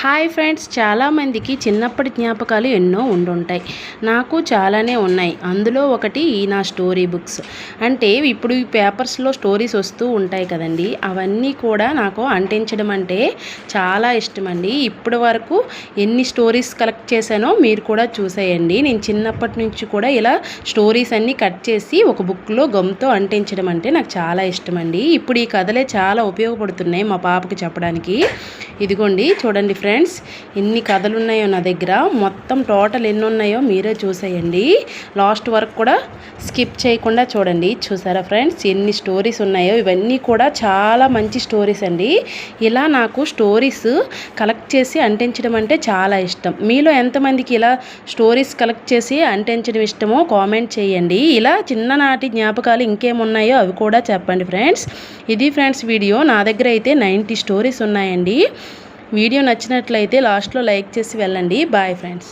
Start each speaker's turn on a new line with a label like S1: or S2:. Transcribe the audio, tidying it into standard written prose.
S1: Hi friends, చాలామందికి చిన్నప్పటి జ్ఞాపకాలు ఎన్నో ఉండుంటాయి. నాకు చాలానే ఉన్నాయి. అందులో ఒకటి ఈ నా స్టోరీ బుక్స్. అంటే ఇప్పుడు ఈ పేపర్స్లో స్టోరీస్ వస్తూ ఉంటాయి కదండి, అవన్నీ కూడా నాకు అంటించడం అంటే చాలా ఇష్టమండి. ఇప్పటి వరకు ఎన్ని స్టోరీస్ కలెక్ట్ చేశానో మీరు కూడా చూసేయండి. నేను చిన్నప్పటి నుంచి కూడా ఇలా స్టోరీస్ అన్నీ కట్ చేసి ఒక బుక్లో గమ్తో అంటించడం అంటే నాకు చాలా ఇష్టమండి. ఇప్పుడు ఈ కథలే చాలా ఉపయోగపడుతున్నాయి మా పాపకి చెప్పడానికి. ఇదిగోండి చూడండి ఫ్రెండ్స్, ఎన్ని కథలు ఉన్నాయో నా దగ్గర. మొత్తం టోటల్ ఎన్ని ఉన్నాయో మీరే చూసేయండి. లాస్ట్ వరకు కూడా స్కిప్ చేయకుండా చూడండి. చూసారా ఫ్రెండ్స్, ఎన్ని స్టోరీస్ ఉన్నాయో. ఇవన్నీ కూడా చాలా మంచి స్టోరీస్ అండి. ఇలా నాకు స్టోరీస్ కలెక్ట్ చేసి అంటించడం అంటే చాలా ఇష్టం. మీలో ఎంతమందికి ఇలా స్టోరీస్ కలెక్ట్ చేసి అంటించడం ఇష్టమో కామెంట్ చేయండి. ఇలా చిన్ననాటి జ్ఞాపకాలు ఇంకేమున్నాయో అవి కూడా చెప్పండి ఫ్రెండ్స్. ఇది ఫ్రెండ్స్ వీడియో. నా దగ్గర అయితే 90 స్టోరీస్ ఉన్నాయండి. వీడియో నచ్చినట్లయితే లాస్ట్లో లైక్ చేసి వెళ్ళండి. Bye friends.